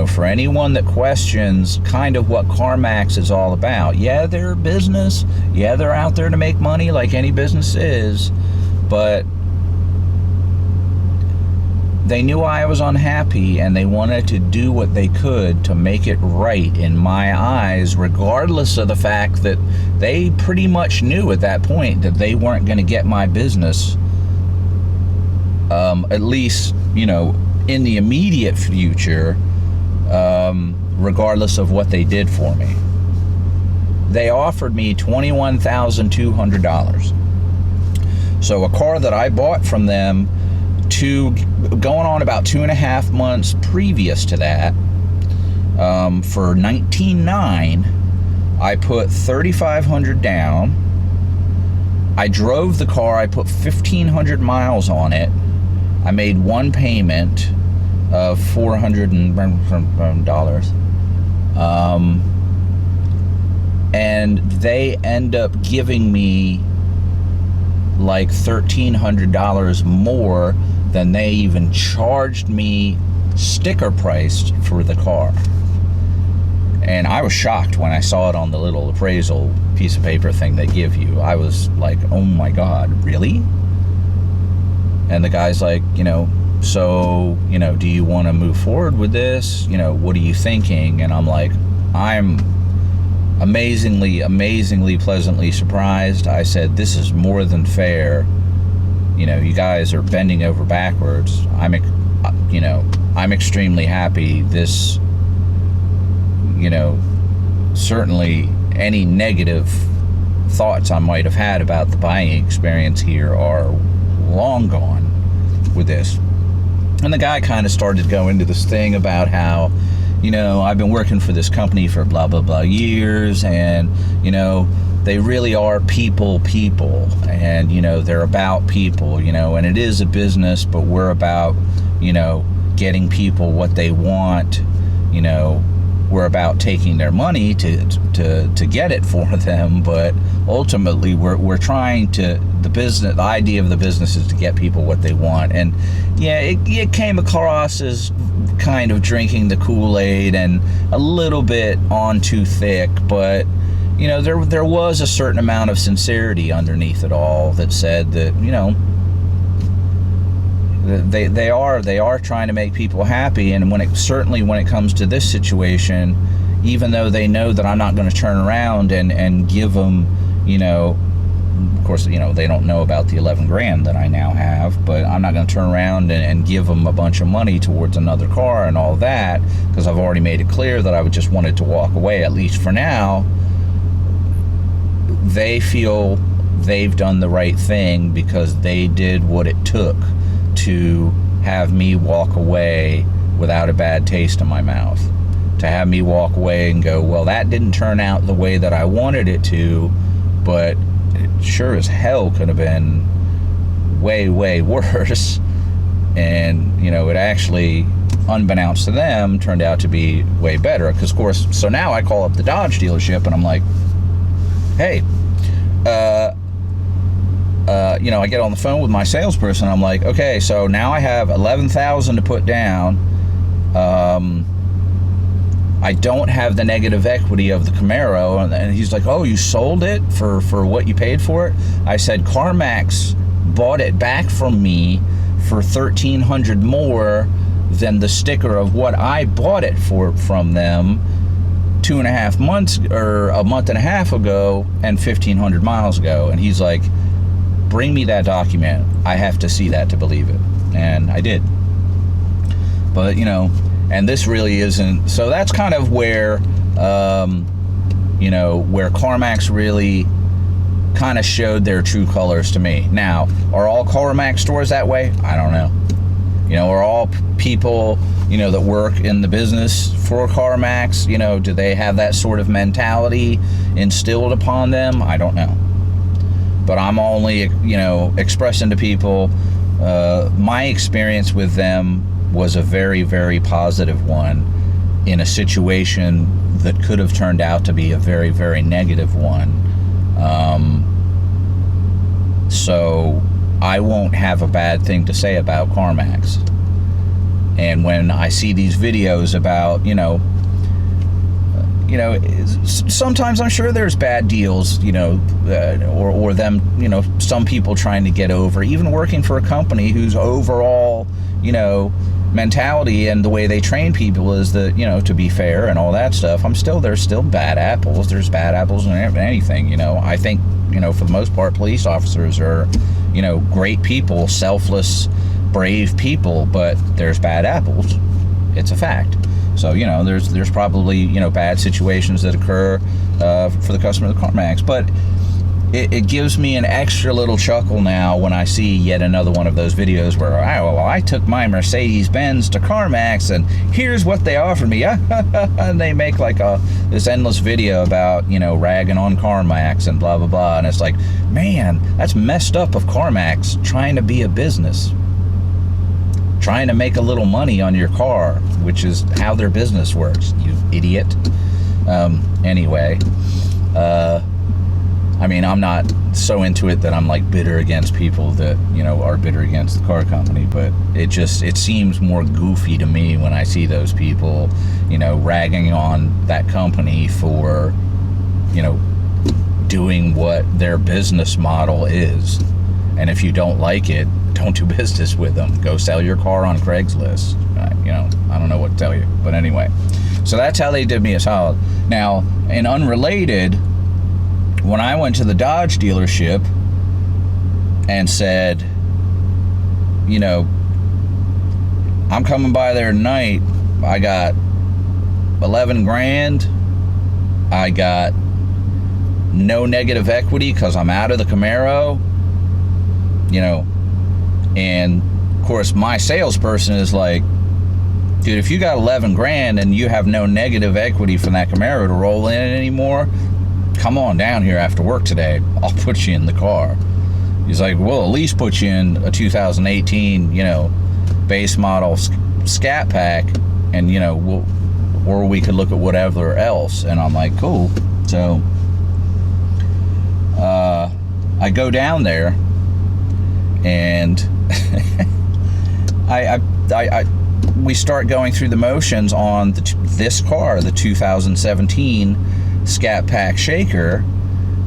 For anyone that questions kind of what Carmax is all about. Yeah, they're a business. Yeah, they're out there to make money like any business is. But they knew I was unhappy, and they wanted to do what they could to make it right in my eyes, regardless of the fact that they pretty much knew at that point that they weren't going to get my business, at least, in the immediate future, regardless of what they did for me. They offered me $21,200. So a car that I bought from them going on about 2.5 months previous to that, for $19,900, I put $3,500 down. I drove the car. I put 1,500 miles on it. I made one payment of $400. And they end up giving me like $1,300 more than they even charged me sticker priced for the car. And I was shocked when I saw it on the little appraisal piece of paper thing they give you. I was like, oh my God, really? And the guy's like, so, do you want to move forward with this? What are you thinking? And I'm like, I'm amazingly pleasantly surprised. I said, this is more than fair. You guys are bending over backwards. I'm extremely happy. This, certainly any negative thoughts I might have had about the buying experience here are long gone with this. And the guy kind of started going into this thing about how, I've been working for this company for blah, blah, blah years, and, they really are people, and, they're about people, and it is a business, but we're about, getting people what they want, we're about taking their money to get it for them, but ultimately we're trying to, the idea of the business is to get people what they want. And yeah, it came across as kind of drinking the Kool-Aid and a little bit on too thick, but there was a certain amount of sincerity underneath it all that said that, they are trying to make people happy. And when it comes to this situation, even though they know that I'm not going to turn around and give them, of course, they don't know about the 11 grand that I now have, but I'm not going to turn around and give them a bunch of money towards another car and all that, because I've already made it clear that I would just wanted to walk away, at least for now. They feel they've done the right thing because they did what it took to have me walk away without a bad taste in my mouth. To have me walk away and go, well, that didn't turn out the way that I wanted it to, but it sure as hell could have been way, way worse. And, it actually, unbeknownst to them, turned out to be way better. Because, of course, so now I call up the Dodge dealership and I'm like, hey, I get on the phone with my salesperson. I'm like, okay, so now I have $11,000 to put down. I don't have the negative equity of the Camaro. And he's like, oh, you sold it for what you paid for it? I said, Carmax bought it back from me for $1,300 more than the sticker of what I bought it for from them 2.5 months or a month and a half ago and 1,500 miles ago. And he's like, bring me that document. I have to see that to believe it. And I did. But, and this really isn't, so that's kind of where, where Carmax really kind of showed their true colors to me. Now, are all Carmax stores that way? I don't know. Are all people, that work in the business for Carmax, do they have that sort of mentality instilled upon them? I don't know. But I'm only, expressing to people my experience with them was a very, very positive one in a situation that could have turned out to be a very, very negative one. So I won't have a bad thing to say about Carmax. And when I see these videos about, sometimes I'm sure there's bad deals, or them, some people trying to get over, even working for a company whose overall, mentality and the way they train people is that, to be fair and all that stuff. There's still bad apples. There's bad apples in anything, I think, for the most part, police officers are, great people, selfless, brave people, but there's bad apples. It's a fact. So, there's probably, bad situations that occur for the customer of the Carmax. But it gives me an extra little chuckle now when I see yet another one of those videos where, I took my Mercedes-Benz to Carmax and here's what they offered me. And they make like this endless video about, ragging on Carmax and blah, blah, blah. And it's like, man, that's messed up of Carmax trying to be a business. Trying to make a little money on your car, which is how their business works, you idiot. Anyway, I'm not so into it that I'm like bitter against people that, are bitter against the car company, but it seems more goofy to me when I see those people, ragging on that company for, doing what their business model is. And if you don't like it, don't do business with them. Go sell your car on Craigslist. I don't know what to tell you. But anyway, so that's how they did me a solid. Now, in unrelated, when I went to the Dodge dealership and said, I'm coming by there tonight, I got 11 grand, I got no negative equity because I'm out of the Camaro, and of course my salesperson is like, dude, if you got 11 grand and you have no negative equity from that Camaro to roll in anymore, come on down here after work today. I'll put you in the car. He's like, we'll at least put you in a 2018, base model Scat Pack, and, or we could look at whatever else. And I'm like, cool. So, I go down there and we start going through the motions on this car, the 2017 Scat Pack Shaker,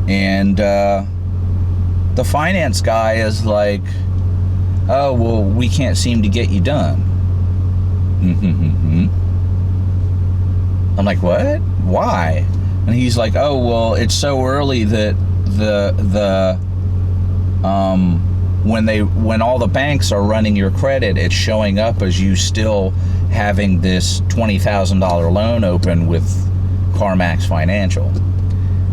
and the finance guy is like, oh, well, we can't seem to get you done. I'm like, what? Why? And he's like, oh, well, it's so early that when all the banks are running your credit, it's showing up as you still having this $20,000 loan open with Carmax Financial.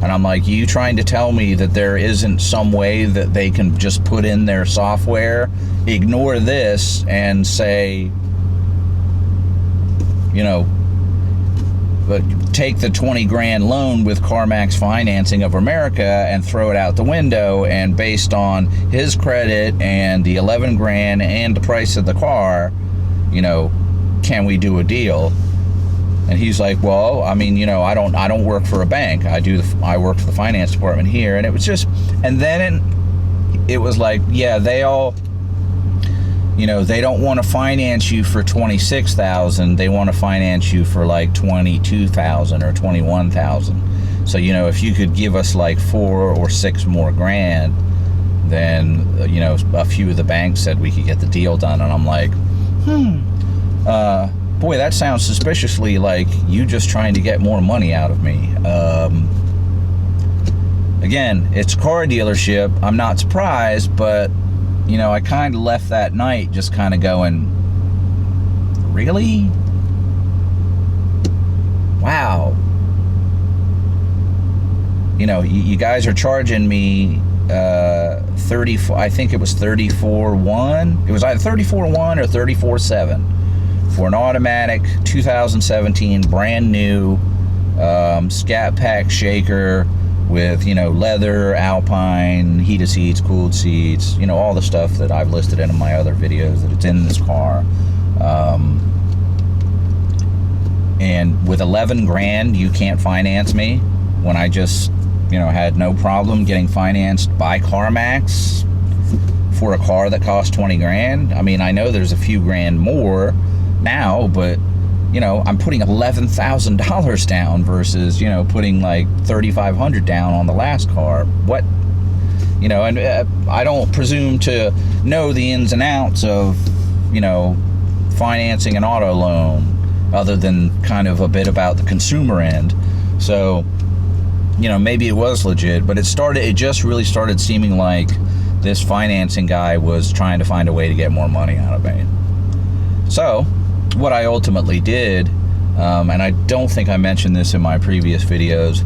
And I'm like, you trying to tell me that there isn't some way that they can just put in their software, ignore this, and say, you know, but take the 20 grand loan with Carmax Financing of America and throw it out the window, and based on his credit and the 11 grand and the price of the car, you know, can we do a deal? And he's like, well, I mean, you know, I don't work for a bank. I work for the finance department here. And it was just, and then it was like, yeah, they all, you know, they don't want to finance you for $26,000. They want to finance you for like $22,000 or $21,000. So, you know, if you could give us like 4 or 6 more grand, then, you know, a few of the banks said we could get the deal done. And I'm like, boy, that sounds suspiciously like you just trying to get more money out of me. Again, it's a car dealership. I'm not surprised, but, you know, I kind of left that night just kind of going, really? Wow. You know, you guys are charging me 34, I think it was 34.1. It was either 34.1 or 34.7 for an automatic 2017 brand new Scat Pack shaker with, you know, leather, Alpine, heated seats, cooled seats, you know, all the stuff that I've listed in my other videos that it's in this car. And with 11 grand, you can't finance me when I just, you know, had no problem getting financed by Carmax for a car that cost 20 grand. I mean, I know there's a few grand more now, but, you know, I'm putting $11,000 down versus, you know, putting like $3,500 down on the last car. What, you know, and I don't presume to know the ins and outs of, you know, financing an auto loan other than kind of a bit about the consumer end. So, you know, maybe it was legit, but it just really started seeming like this financing guy was trying to find a way to get more money out of me. So what I ultimately did, and I don't think I mentioned this in my previous videos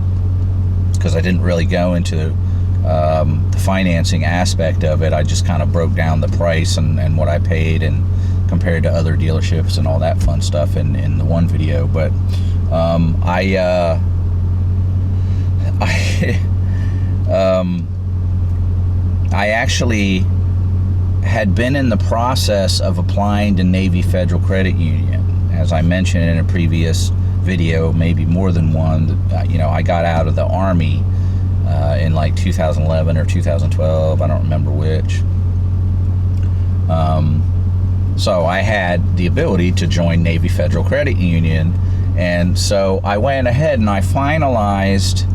because I didn't really go into the financing aspect of it. I just kind of broke down the price and what I paid and compared to other dealerships and all that fun stuff in the one video. But I actually had been in the process of applying to Navy Federal Credit Union. As I mentioned in a previous video, maybe more than one, you know, I got out of the Army in like 2011 or 2012, I don't remember which. So I had the ability to join Navy Federal Credit Union, and so I went ahead and I finalized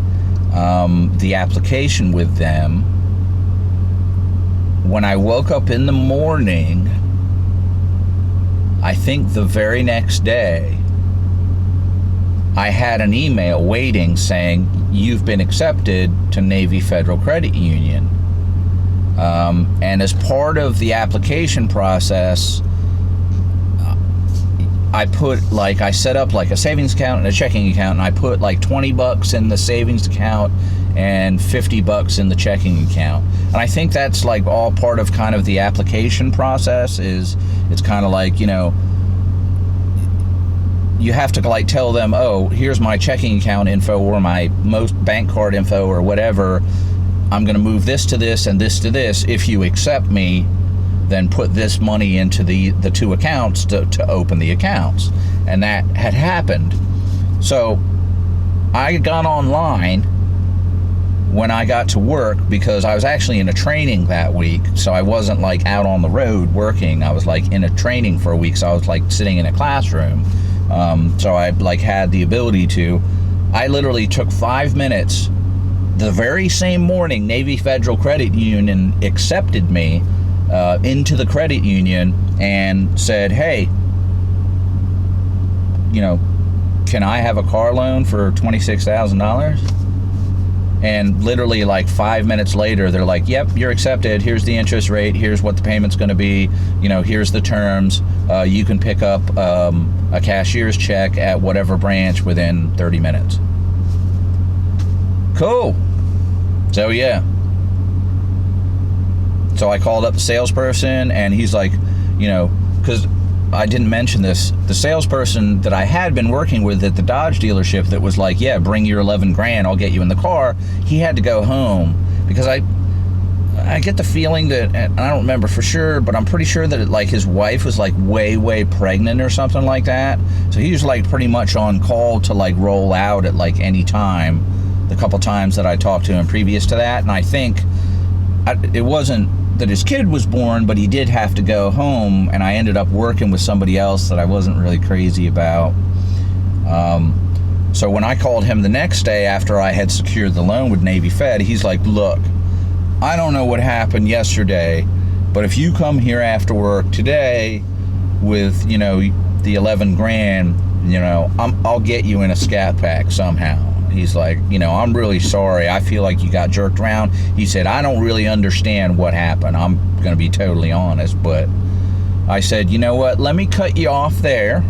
the application with them. When I woke up in the morning, I think the very next day, I had an email waiting saying, you've been accepted to Navy Federal Credit Union. And as part of the application process, I set up like a savings account and a checking account, and I put like $20 in the savings account and $50 in the checking account. And I think that's like all part of kind of the application process. It's kind of like, you know, you have to like tell them, oh, here's my checking account info or my most bank card info or whatever. I'm going to move this to this and this to this. If you accept me, then put this money into the two accounts to open the accounts. And that had happened. So I got online when I got to work, because I was actually in a training that week. So I wasn't like out on the road working. I was like in a training for a week. So I was like sitting in a classroom. So I like had the ability to, I literally took 5 minutes the very same morning Navy Federal Credit Union accepted me. into the credit union and said, hey, can I have a car loan for $26,000? And literally like 5 minutes later, they're like, yep, you're accepted. Here's the interest rate. Here's what the payment's going to be. Here's the terms. You can pick up a cashier's check at whatever branch within 30 minutes. Cool. So, yeah. So I called up the salesperson, and he's like, because I didn't mention this, the salesperson that I had been working with at the Dodge dealership that was like, yeah, bring your 11 grand, I'll get you in the car. He had to go home because I get the feeling that, and I don't remember for sure, but I'm pretty sure that his wife was like way pregnant or something like that. So he was like pretty much on call to like roll out at like any time, the couple times that I talked to him previous to that. And I think it wasn't that his kid was born, but he did have to go home, and I ended up working with somebody else that I wasn't really crazy about. So when I called him the next day after I had secured the loan with Navy Fed, he's like, look, I don't know what happened yesterday, but if you come here after work today with, the 11 grand, I'll get you in a scat pack somehow. He's like, I'm really sorry. I feel like you got jerked around. He said, I don't really understand what happened. I'm going to be totally honest. But I said, you know what? Let me cut you off there.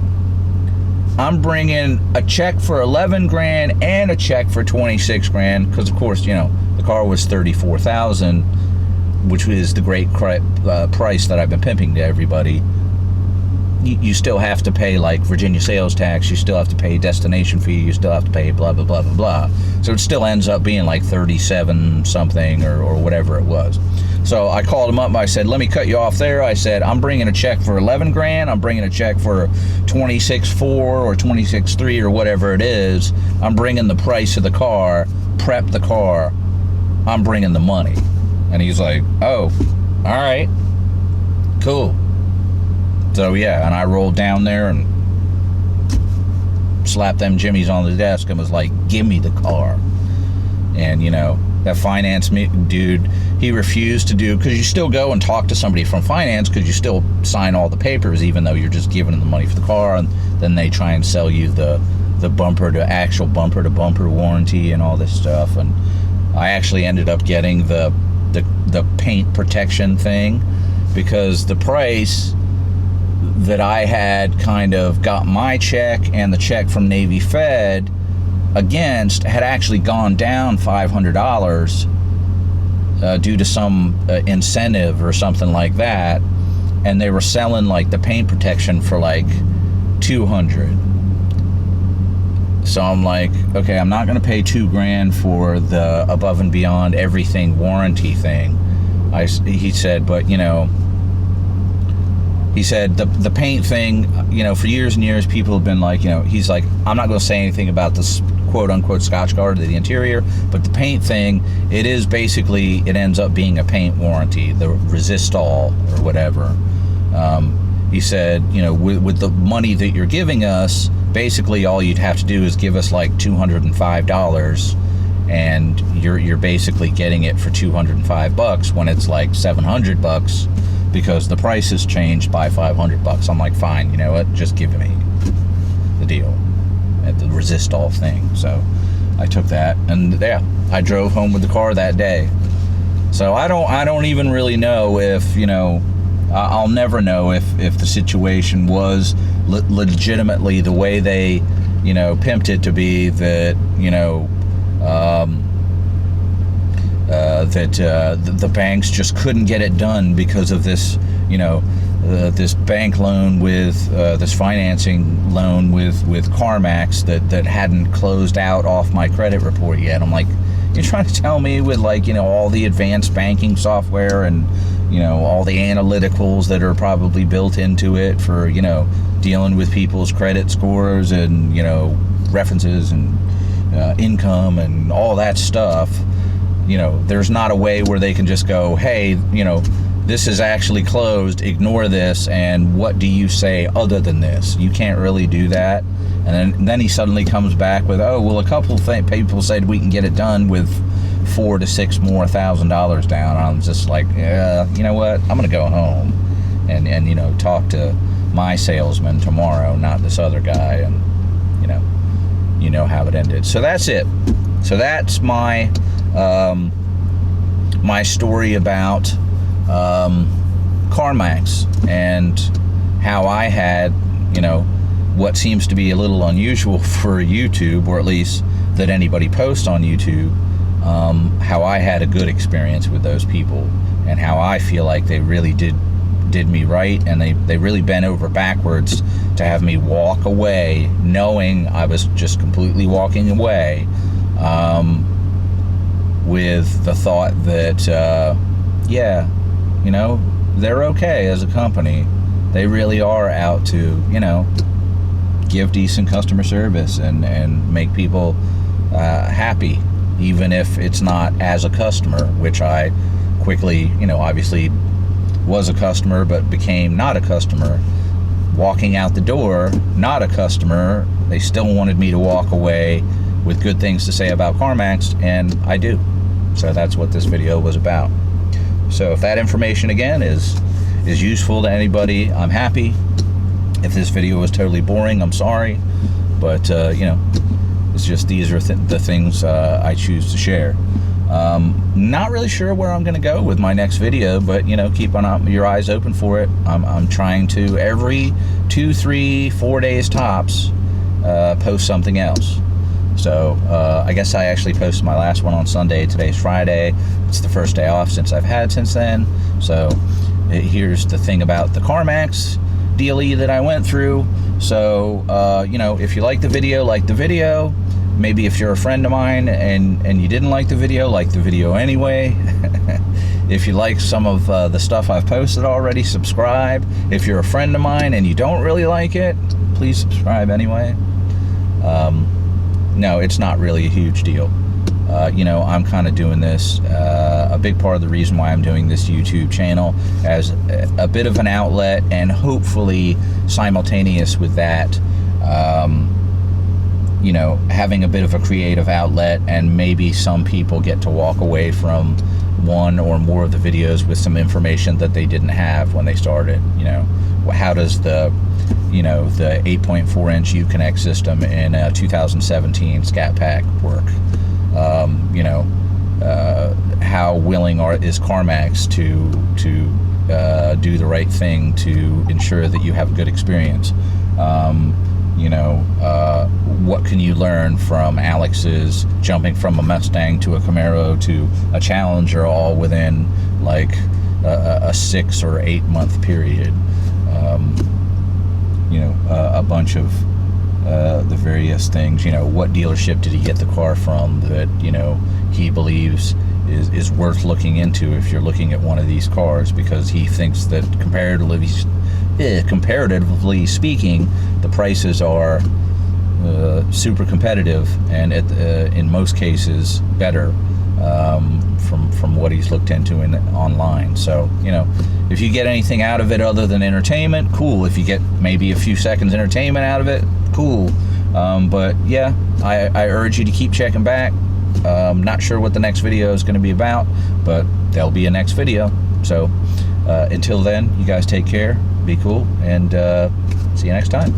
I'm bringing a check for 11 grand and a check for 26 grand. Because, of course, the car was $34,000, which is the great price that I've been pimping to everybody. You still have to pay like Virginia sales tax, you still have to pay destination fee, you still have to pay blah, blah, blah, blah, blah. So it still ends up being like 37 something or whatever it was. So I called him up and I said, let me cut you off there. I said, I'm bringing a check for 11 grand. I'm bringing a check for 26.4 or 26.3 or whatever it is. I'm bringing the price of the car, prep the car. I'm bringing the money. And he's like, oh, all right, cool. So yeah, and I rolled down there and slapped them jimmies on the desk and was like, give me the car. And that finance dude, he refused to do, because you still go and talk to somebody from finance, because you still sign all the papers even though you're just giving them the money for the car, and then they try and sell you the actual bumper to bumper warranty and all this stuff. And I actually ended up getting the paint protection thing, because the price that I had kind of got my check and the check from Navy Fed against had actually gone down $500 due to some incentive or something like that, and they were selling like the paint protection for like $200. So I'm like, okay, I'm not going to pay $2 grand for the above and beyond everything warranty thing. He said, but he said the paint thing, for years and years people have been like, he's like, I'm not going to say anything about this quote unquote Scotch Guard to the interior, but the paint thing, it is basically, it ends up being a paint warranty, the Resistol or whatever. He said, with the money that you're giving us, basically all you'd have to do is give us like $205, and you're basically getting it for $205 when it's like $700, because the price has changed by $500. I'm like, fine, you know what? Just give me the deal at the Resistol thing. So I took that, and yeah, I drove home with the car that day. So I don't even really know if, I'll never know if the situation was legitimately the way they, pimped it to be, that, that the banks just couldn't get it done because of this, this bank loan with this financing loan with Carmax that hadn't closed out off my credit report yet. I'm like, you're trying to tell me with all the advanced banking software and all the analyticals that are probably built into it for dealing with people's credit scores and references and income and all that stuff, there's not a way where they can just go, hey, this is actually closed, ignore this, and what do you say other than this? You can't really do that. And then he suddenly comes back with, oh, well, a couple of people said we can get it done with $4,000 to $6,000 down. I'm just like, yeah, you know what? I'm gonna go home and you know, talk to my salesman tomorrow, not this other guy, and you know how it ended. So that's it. So that's my my story about Carmax and how I had, you know, what seems to be a little unusual for YouTube, or at least that anybody posts on YouTube, how I had a good experience with those people, and how I feel like they really did me right, and they really bent over backwards to have me walk away knowing I was just completely walking away, with the thought that yeah, you know, they're okay as a company. They really are out to, you know, give decent customer service and make people happy, even if it's not as a customer, which I quickly, you know, obviously was a customer but became not a customer. Walking out the door, not a customer, they still wanted me to walk away with good things to say about Carmax, and I do. So that's what this video was about. So if that information again is useful to anybody, I'm happy. If this video was totally boring, I'm sorry, but you know, it's just these are the things I choose to share. Not really sure where I'm going to go with my next video, but you know, keep your eyes open for it. I'm trying to every 2, 3, 4 days tops post something else. So I guess I actually posted my last one on Sunday. Today's Friday. It's the first day off since I've had since then. So here's the thing about the Carmax dealie that I went through. So you know, if you like the video, maybe if you're a friend of mine and you didn't like the video anyway. If you like some of the stuff I've posted already, subscribe. If you're a friend of mine and you don't really like it, please subscribe anyway. No, it's not really a huge deal. You know, I'm kind of doing this, a big part of the reason why I'm doing this YouTube channel as a bit of an outlet, and hopefully simultaneous with that, you know, having a bit of a creative outlet, and maybe some people get to walk away from one or more of the videos with some information that they didn't have when they started. You know, how does the, you know, the 8.4-inch Uconnect system in a 2017 Scat Pack work? You know, how willing is Carmax to do the right thing to ensure that you have a good experience? You know, what can you learn from Alex's jumping from a Mustang to a Camaro to a Challenger all within like a 6 or 8 month period? You know, a bunch of the various things. You know, what dealership did he get the car from that, you know, he believes is worth looking into if you're looking at one of these cars, because he thinks that comparatively speaking, the prices are super competitive, and in most cases better from what he's looked into online. So, you know, if you get anything out of it other than entertainment, cool. If you get maybe a few seconds entertainment out of it, cool. But yeah, I urge you to keep checking back. Not sure what the next video is going to be about, but there'll be a next video. So until then, you guys take care, be cool, and see you next time.